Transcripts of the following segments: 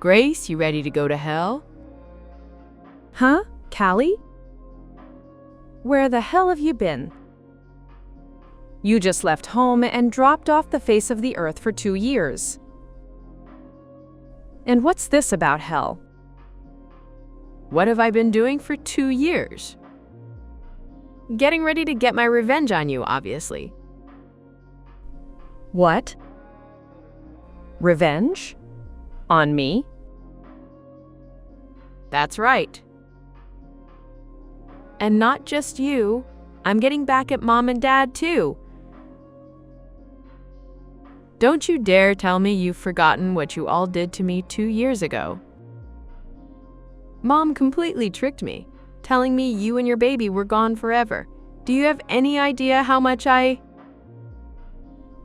Grace, you ready to go to hell? Huh? Callie? Where the hell have you been? You just left home and dropped off the face of the earth for 2 years. And what's this about hell? What have I been doing for 2 years? Getting ready to get my revenge on you, obviously. What? Revenge? On me? That's right. And not just you. I'm getting back at Mom and Dad, too. Don't you dare tell me you've forgotten what you all did to me 2 years ago. Mom completely tricked me, telling me you and your baby were gone forever. Do you have any idea how much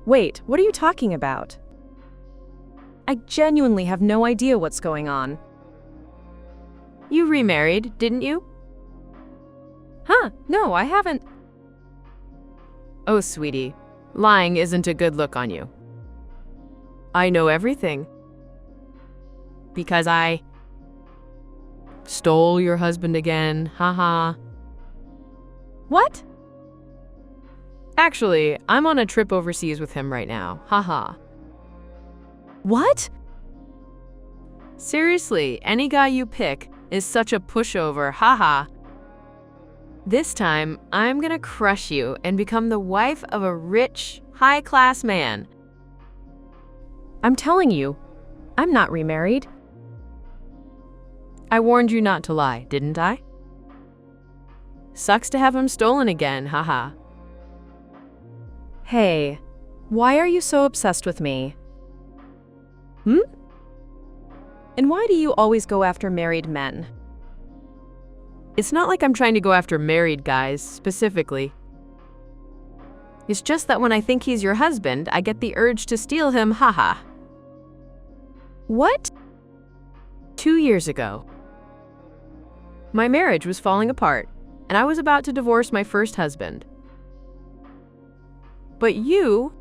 Wait, what are you talking about? I genuinely have no idea what's going on. You remarried, didn't you? Huh? No, I haven't. Oh, sweetie, lying isn't a good look on you. I know everything. Because I stole your husband again, haha. What? Actually, I'm on a trip overseas with him right now, haha. What? Seriously, any guy you pick is such a pushover, haha. This time, I'm gonna crush you and become the wife of a rich, high-class man. I'm telling you, I'm not remarried. I warned you not to lie, didn't I? Sucks to have him stolen again, haha. Hey, why are you so obsessed with me? And why do you always go after married men? It's not like I'm trying to go after married guys, specifically. It's just that when I think he's your husband, I get the urge to steal him, haha. What? 2 years ago. My marriage was falling apart, and I was about to divorce my first husband. But you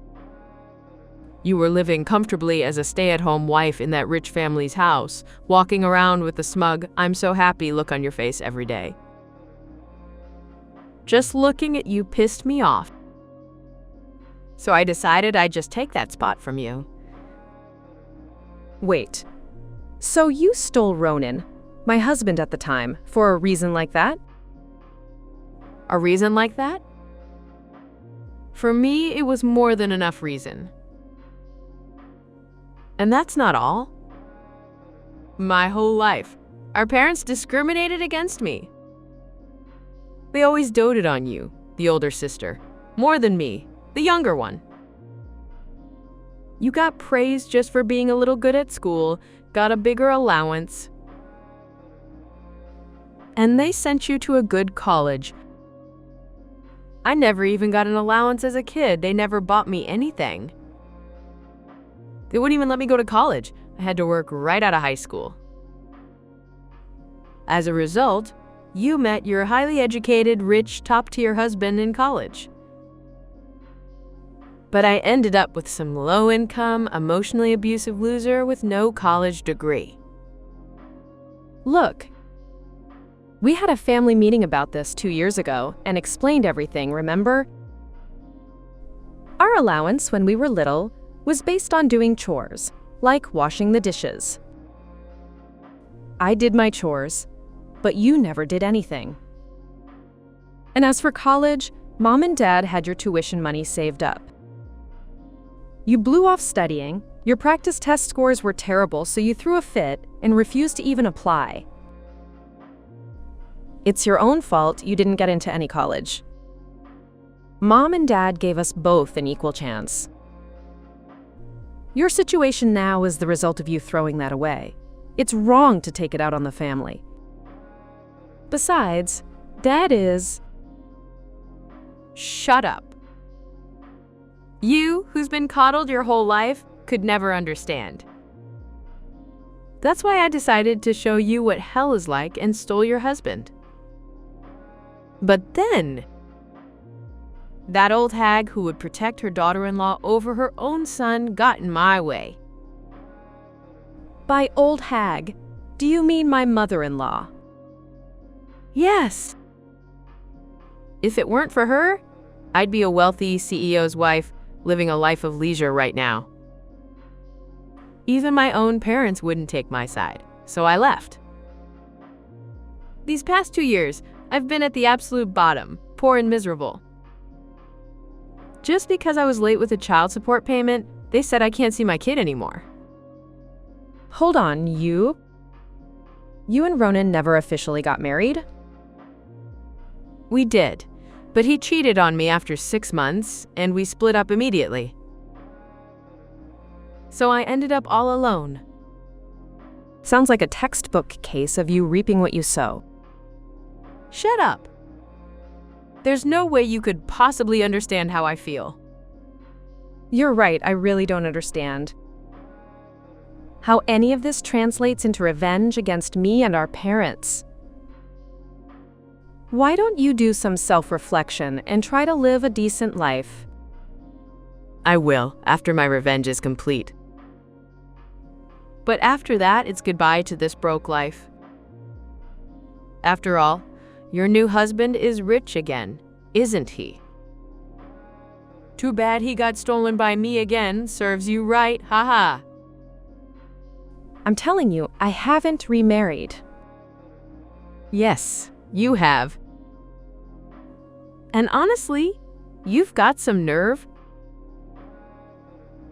were living comfortably as a stay-at-home wife in that rich family's house, walking around with a smug, I'm so happy look on your face every day. Just looking at you pissed me off. So I decided I'd just take that spot from you. Wait, so you stole Ronan, my husband at the time, for a reason like that? A reason like that? For me, it was more than enough reason. And that's not all. My whole life, our parents discriminated against me. They always doted on you, the older sister, more than me, the younger one. You got praised just for being a little good at school, got a bigger allowance, and they sent you to a good college. I never even got an allowance as a kid. They never bought me anything. They wouldn't even let me go to college. I had to work right out of high school. As a result, you met your highly educated, rich, top-tier husband in college. But I ended up with some low-income, emotionally abusive loser with no college degree. Look, we had a family meeting about this 2 years ago and explained everything, remember? Our allowance when we were little was based on doing chores, like washing the dishes. I did my chores, but you never did anything. And as for college, Mom and Dad had your tuition money saved up. You blew off studying, your practice test scores were terrible, so you threw a fit and refused to even apply. It's your own fault you didn't get into any college. Mom and Dad gave us both an equal chance. Your situation now is the result of you throwing that away. It's wrong to take it out on the family. Besides, Dad is… Shut up. You, who's been coddled your whole life, could never understand. That's why I decided to show you what hell is like and stole your husband. But then, that old hag who would protect her daughter-in-law over her own son got in my way. By old hag, do you mean my mother-in-law? Yes. If it weren't for her, I'd be a wealthy CEO's wife living a life of leisure right now. Even my own parents wouldn't take my side, so I left. These past 2 years, I've been at the absolute bottom, poor and miserable. Just because I was late with a child support payment, they said I can't see my kid anymore. Hold on, you and Ronan never officially got married? We did, but he cheated on me after 6 months, and we split up immediately. So I ended up all alone. Sounds like a textbook case of you reaping what you sow. Shut up. There's no way you could possibly understand how I feel. You're right, I really don't understand how any of this translates into revenge against me and our parents. Why don't you do some self-reflection and try to live a decent life? I will, after my revenge is complete. But after that, it's goodbye to this broke life. After all, your new husband is rich again, isn't he? Too bad he got stolen by me again. Serves you right, haha. I'm telling you, I haven't remarried. Yes, you have. And honestly, you've got some nerve.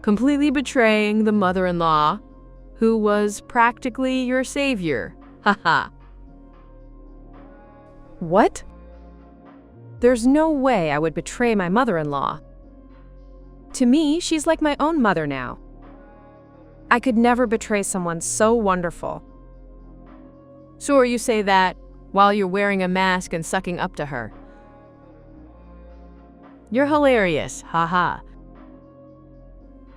Completely betraying the mother-in-law, who was practically your savior, haha. What? There's no way I would betray my mother-in-law. To me, she's like my own mother now. I could never betray someone so wonderful. So you say that while you're wearing a mask and sucking up to her. You're hilarious, haha.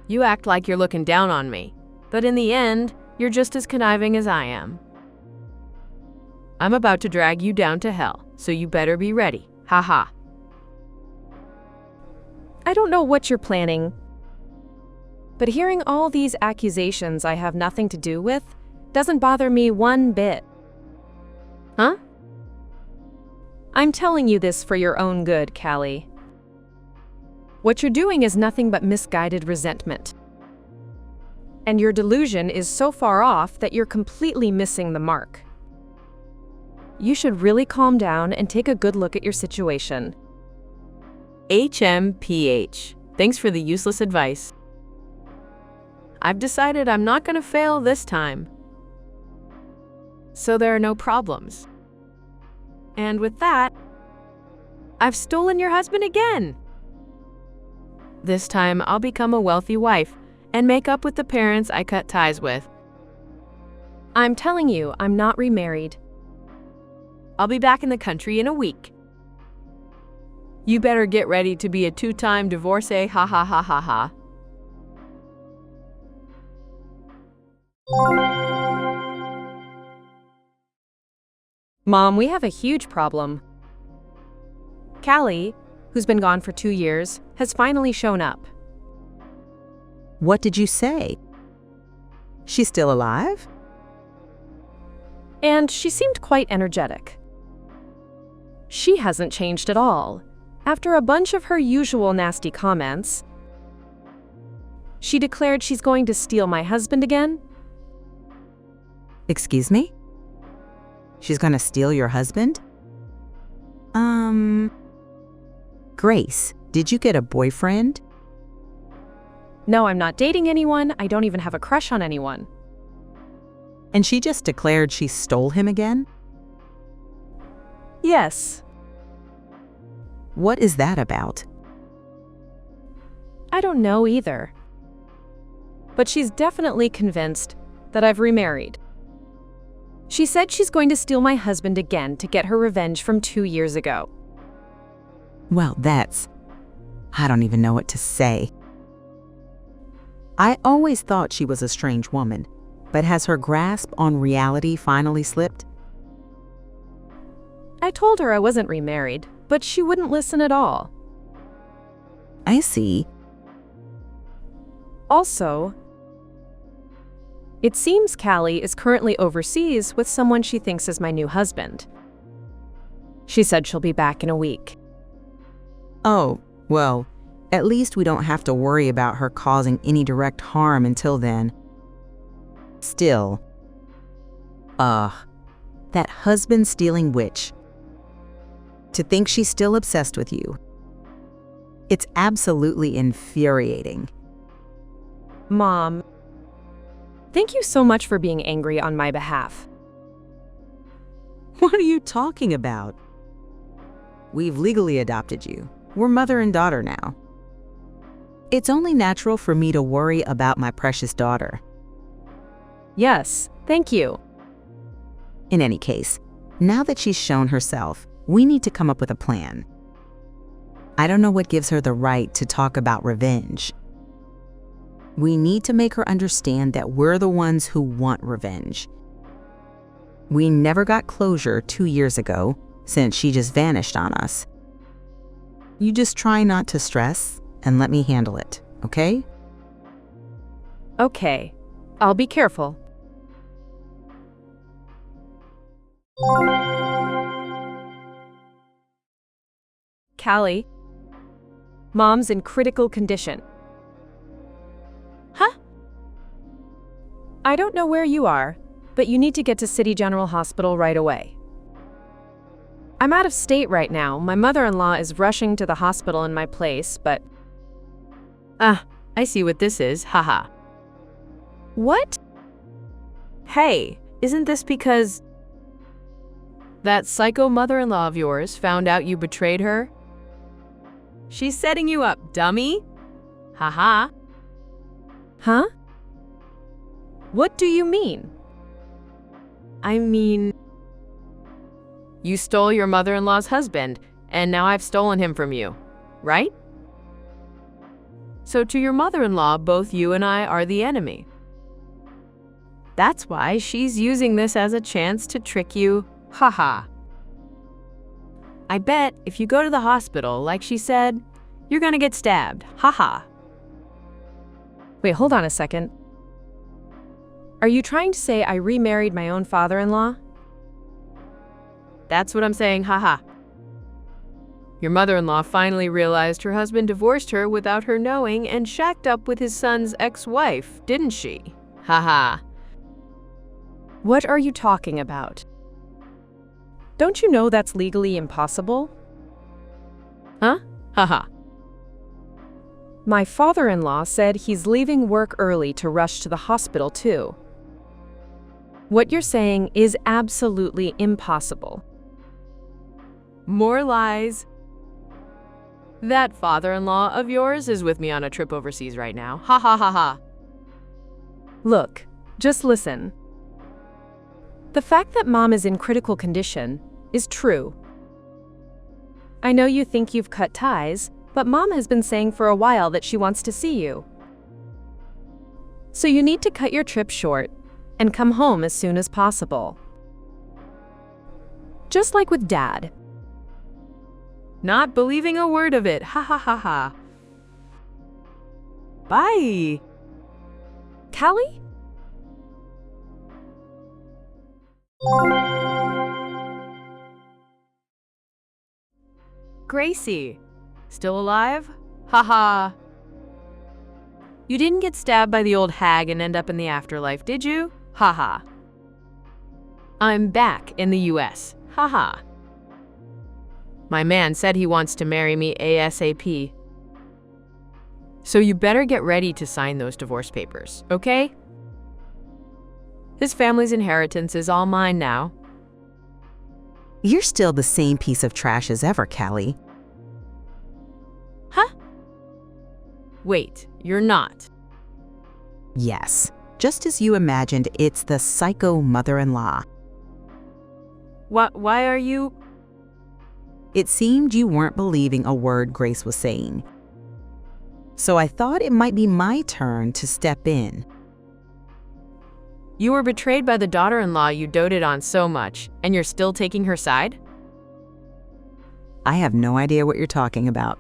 You act like you're looking down on me, but in the end, you're just as conniving as I am. I'm about to drag you down to hell, so you better be ready, haha. I don't know what you're planning, but hearing all these accusations I have nothing to do with doesn't bother me one bit. Huh? I'm telling you this for your own good, Callie. What you're doing is nothing but misguided resentment. And your delusion is so far off that you're completely missing the mark. You should really calm down and take a good look at your situation. HMPH. Thanks for the useless advice. I've decided I'm not going to fail this time. So there are no problems. And with that, I've stolen your husband again. This time I'll become a wealthy wife and make up with the parents I cut ties with. I'm telling you, I'm not remarried. I'll be back in the country in a week. You better get ready to be a 2-time divorcee, ha ha ha ha ha. Mom, we have a huge problem. Callie, who's been gone for 2 years, has finally shown up. What did you say? She's still alive? And she seemed quite energetic. She hasn't changed at all. After a bunch of her usual nasty comments, she declared she's going to steal my husband again. Excuse me? She's gonna steal your husband? Grace, did you get a boyfriend? No, I'm not dating anyone. I don't even have a crush on anyone. And she just declared she stole him again? Yes. What is that about? I don't know either. But she's definitely convinced that I've remarried. She said she's going to steal my husband again to get her revenge from 2 years ago. Well, I don't even know what to say. I always thought she was a strange woman, but has her grasp on reality finally slipped? I told her I wasn't remarried, but she wouldn't listen at all. I see. Also, It seems Callie is currently overseas with someone she thinks is my new husband. She said she'll be back in a week. Oh, well, at least we don't have to worry about her causing any direct harm until then. Still, that husband-stealing witch. To think she's still obsessed with you. It's absolutely infuriating. Mom, thank you so much for being angry on my behalf. What are you talking about? We've legally adopted you. We're mother and daughter now. It's only natural for me to worry about my precious daughter. Yes, thank you. In any case, now that she's shown herself, we need to come up with a plan. I don't know what gives her the right to talk about revenge. We need to make her understand that we're the ones who want revenge. We never got closure 2 years ago, since she just vanished on us. You just try not to stress and let me handle it, okay? Okay, I'll be careful. Callie, Mom's in critical condition. Huh? I don't know where you are, but you need to get to City General Hospital right away. I'm out of state right now. My mother-in-law is rushing to the hospital in my place, but... I see what this is, haha. What? Hey, isn't this because that psycho mother-in-law of yours found out you betrayed her? She's setting you up, dummy. Haha. Huh? What do you mean? I mean, you stole your mother-in-law's husband, and now I've stolen him from you, right? So to your mother-in-law, both you and I are the enemy. That's why she's using this as a chance to trick you, haha. I bet if you go to the hospital, like she said, you're gonna get stabbed, haha. Wait, hold on a second. Are you trying to say I remarried my own father-in-law? That's what I'm saying, haha. Your mother-in-law finally realized her husband divorced her without her knowing and shacked up with his son's ex-wife, didn't she? Haha. What are you talking about? Don't you know that's legally impossible? Huh? Haha. My father-in-law said he's leaving work early to rush to the hospital too. What you're saying is absolutely impossible. More lies. That father-in-law of yours is with me on a trip overseas right now. Ha ha ha ha. Look, just listen. The fact that Mom is in critical condition is true. I know you think you've cut ties, but Mom has been saying for a while that she wants to see you. So you need to cut your trip short and come home as soon as possible. Just like with Dad. Not believing a word of it. Ha ha ha ha. Bye. Callie? Gracie. Still alive? Haha. You didn't get stabbed by the old hag and end up in the afterlife, did you? Haha. I'm back in the US. Haha. My man said he wants to marry me ASAP. So you better get ready to sign those divorce papers, okay? His family's inheritance is all mine now. You're still the same piece of trash as ever, Callie. Huh? Wait, you're not. Yes, just as you imagined, it's the psycho mother-in-law. Why are you... It seemed you weren't believing a word Grace was saying. So I thought it might be my turn to step in. You were betrayed by the daughter-in-law you doted on so much, and you're still taking her side? I have no idea what you're talking about.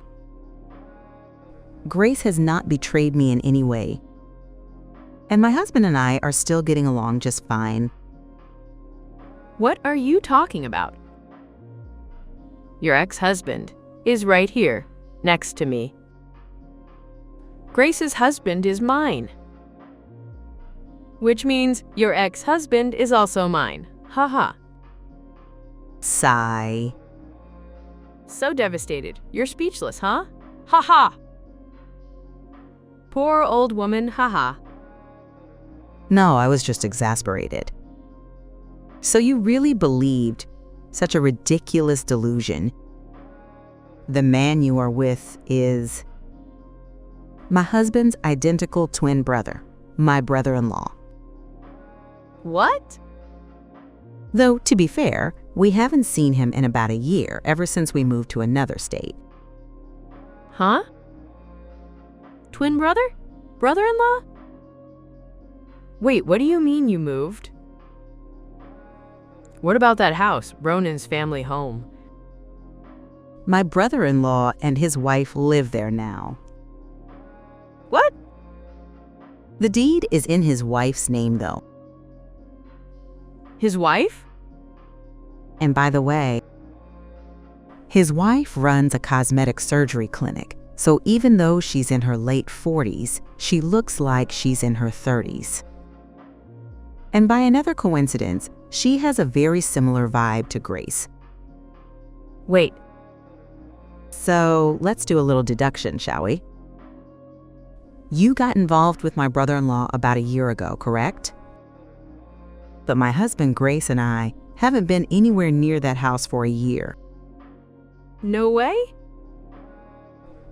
Grace has not betrayed me in any way. And my husband and I are still getting along just fine. What are you talking about? Your ex-husband is right here, next to me. Grace's husband is mine. Which means your ex-husband is also mine. Haha. Sigh. So devastated. You're speechless, huh? Haha. Poor old woman, haha. No, I was just exasperated. So you really believed such a ridiculous delusion? The man you are with is my husband's identical twin brother, my brother-in-law. What? Though, to be fair, we haven't seen him in about a year, ever since we moved to another state. Huh? Twin brother? Brother-in-law? Wait, what do you mean you moved? What about that house, Ronan's family home? My brother-in-law and his wife live there now. What? The deed is in his wife's name, though. His wife? And by the way, his wife runs a cosmetic surgery clinic, so even though she's in her late 40s, she looks like she's in her 30s. And by another coincidence, she has a very similar vibe to Grace. Wait. So let's do a little deduction, shall we? You got involved with my brother-in-law about a year ago, correct? But my husband, Grace, and I haven't been anywhere near that house for a year. No way?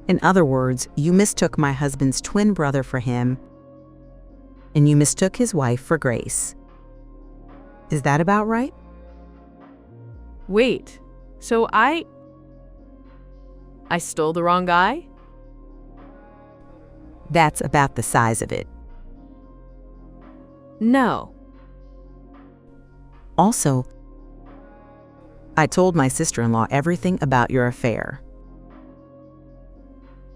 In other words, you mistook my husband's twin brother for him, and you mistook his wife for Grace. Is that about right? Wait, so I stole the wrong guy? That's about the size of it. No. Also, I told my sister-in-law everything about your affair.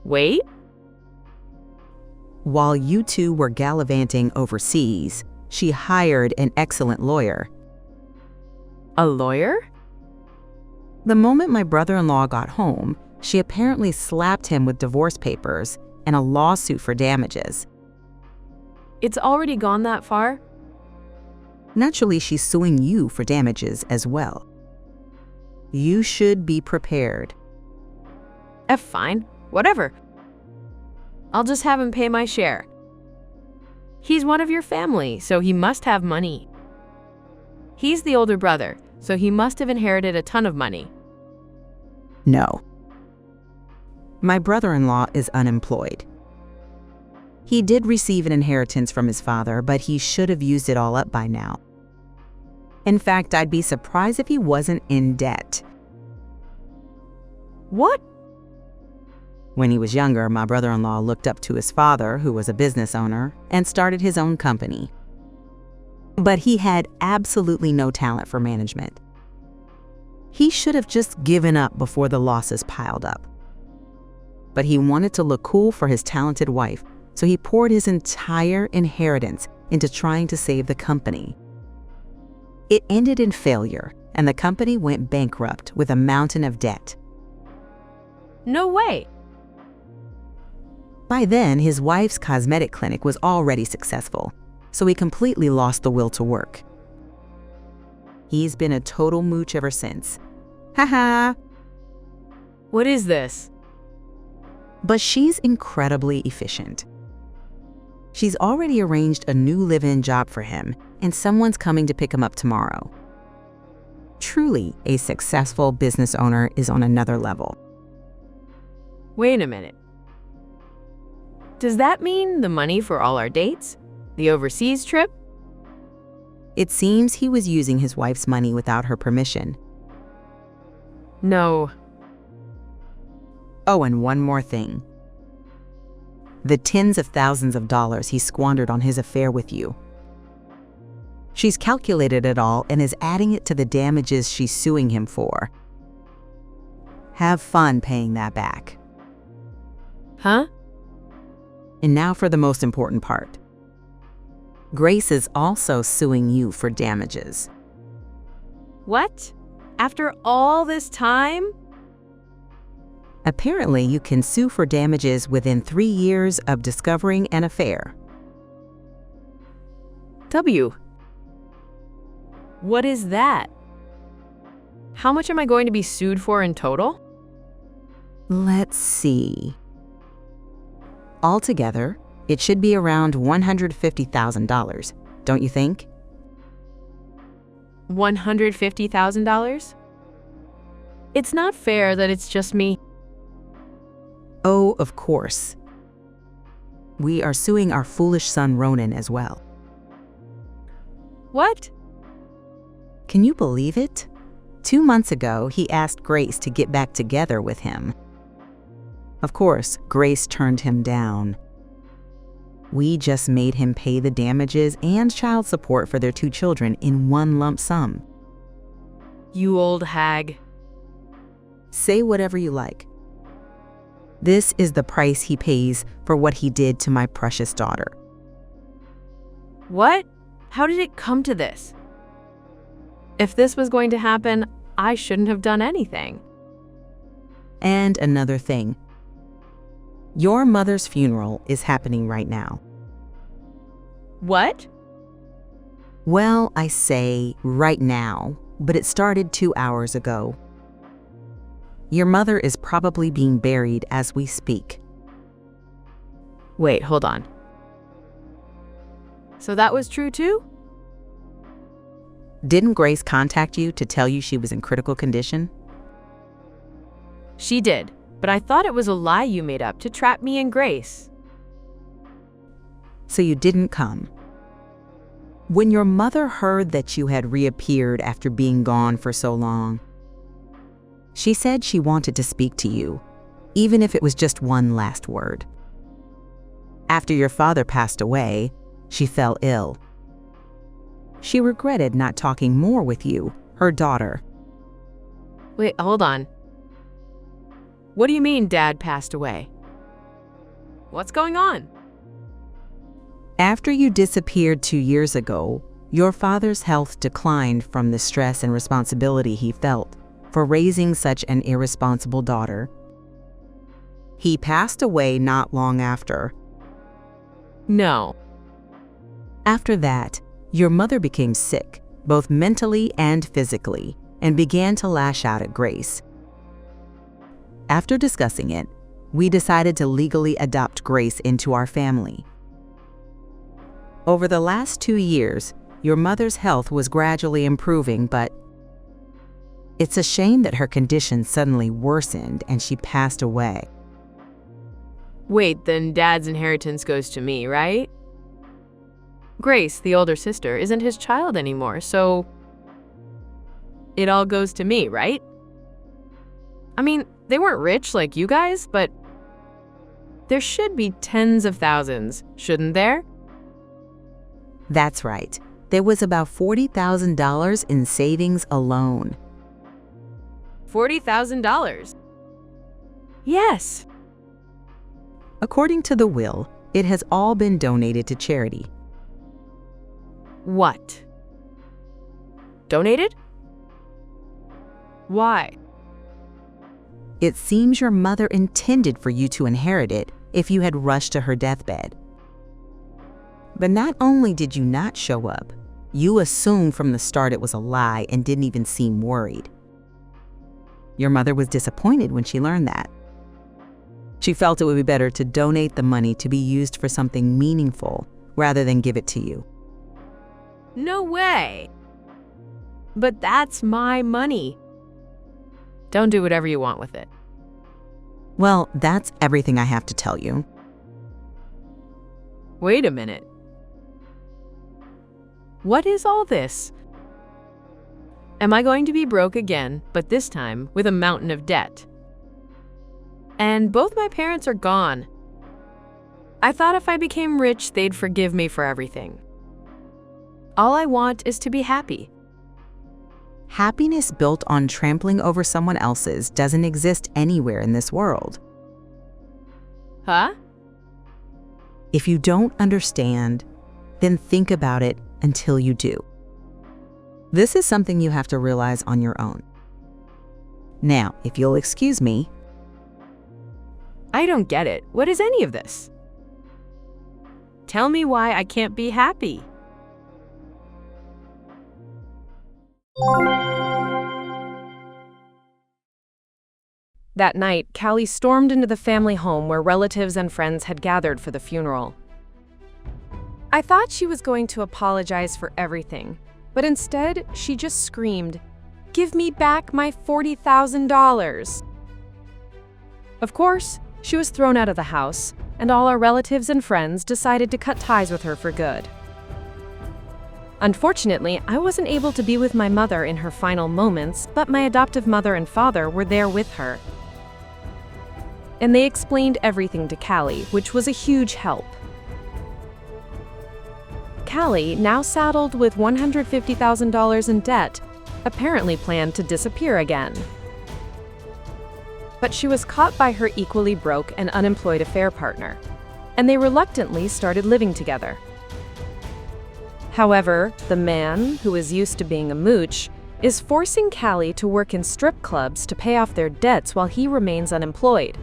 Wait? While you two were gallivanting overseas, she hired an excellent lawyer. A lawyer? The moment my brother-in-law got home, she apparently slapped him with divorce papers and a lawsuit for damages. It's already gone that far? Naturally, she's suing you for damages as well. You should be prepared. Fine. Whatever. I'll just have him pay my share. He's one of your family, so he must have money. He's the older brother, so he must have inherited a ton of money. No. My brother-in-law is unemployed. He did receive an inheritance from his father, but he should have used it all up by now. In fact, I'd be surprised if he wasn't in debt. What? When he was younger, my brother-in-law looked up to his father, who was a business owner, and started his own company. But he had absolutely no talent for management. He should have just given up before the losses piled up. But he wanted to look cool for his talented wife, so he poured his entire inheritance into trying to save the company. It ended in failure, and the company went bankrupt with a mountain of debt. No way. By then, his wife's cosmetic clinic was already successful, so he completely lost the will to work. He's been a total mooch ever since. Haha. What is this? But she's incredibly efficient. She's already arranged a new live-in job for him, and someone's coming to pick him up tomorrow. Truly, a successful business owner is on another level. Wait a minute. Does that mean the money for all our dates? The overseas trip? It seems he was using his wife's money without her permission. No. Oh, and one more thing. The tens of thousands of dollars he squandered on his affair with you. She's calculated it all and is adding it to the damages she's suing him for. Have fun paying that back. Huh? And now for the most important part. Grace is also suing you for damages. What? After all this time? Apparently, you can sue for damages within 3 years of discovering an affair. W. What is that? How much am I going to be sued for in total? Let's see. Altogether, it should be around $150,000, don't you think? $150,000? It's not fair that it's just me. Oh, of course. We are suing our foolish son Ronan as well. What? Can you believe it? 2 months ago, he asked Grace to get back together with him. Of course, Grace turned him down. We just made him pay the damages and child support for their 2 children in one lump sum. You old hag. Say whatever you like. This is the price he pays for what he did to my precious daughter. What? How did it come to this? If this was going to happen, I shouldn't have done anything. And another thing. Your mother's funeral is happening right now. What? Well, I say right now, but it started 2 hours ago. Your mother is probably being buried as we speak. Wait, hold on. So that was true too? Didn't Grace contact you to tell you she was in critical condition? She did, but I thought it was a lie you made up to trap me and Grace. So you didn't come. When your mother heard that you had reappeared after being gone for so long, she said she wanted to speak to you, even if it was just one last word. After your father passed away, she fell ill. She regretted not talking more with you, her daughter. Wait, hold on. What do you mean Dad passed away? What's going on? After you disappeared 2 years ago, your father's health declined from the stress and responsibility he felt for raising such an irresponsible daughter. He passed away not long after. No. After that, your mother became sick, both mentally and physically, and began to lash out at Grace. After discussing it, we decided to legally adopt Grace into our family. Over the last 2 years, your mother's health was gradually improving, but it's a shame that her condition suddenly worsened and she passed away. Wait, then Dad's inheritance goes to me, right? Grace, the older sister, isn't his child anymore, so it all goes to me, right? I mean, they weren't rich like you guys, but there should be tens of thousands, shouldn't there? That's right. There was about $40,000 in savings alone. $40,000. Yes. According to the will, it has all been donated to charity. What? Donated? Why? It seems your mother intended for you to inherit it if you had rushed to her deathbed. But not only did you not show up, you assumed from the start it was a lie and didn't even seem worried. Your mother was disappointed when she learned that. She felt it would be better to donate the money to be used for something meaningful rather than give it to you. No way. But that's my money. Don't do whatever you want with it. Well, that's everything I have to tell you. Wait a minute. What is all this? Am I going to be broke again, but this time with a mountain of debt? And both my parents are gone. I thought if I became rich, they'd forgive me for everything. All I want is to be happy. Happiness built on trampling over someone else's doesn't exist anywhere in this world. Huh? If you don't understand, then think about it until you do. This is something you have to realize on your own. Now, if you'll excuse me. I don't get it. What is any of this? Tell me why I can't be happy. That night, Callie stormed into the family home where relatives and friends had gathered for the funeral. I thought she was going to apologize for everything, but instead, she just screamed, "Give me back my $40,000. Of course, she was thrown out of the house, and all our relatives and friends decided to cut ties with her for good. Unfortunately, I wasn't able to be with my mother in her final moments, but my adoptive mother and father were there with her. And they explained everything to Callie, which was a huge help. Callie, now saddled with $150,000 in debt, apparently planned to disappear again. But she was caught by her equally broke and unemployed affair partner, and they reluctantly started living together. However, the man, who is used to being a mooch, is forcing Callie to work in strip clubs to pay off their debts while he remains unemployed.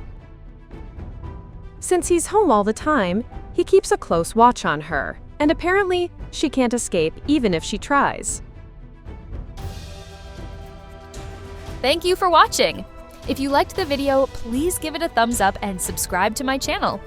Since he's home all the time, he keeps a close watch on her, and apparently, she can't escape even if she tries. Thank you for watching! If you liked the video, please give it a thumbs up and subscribe to my channel.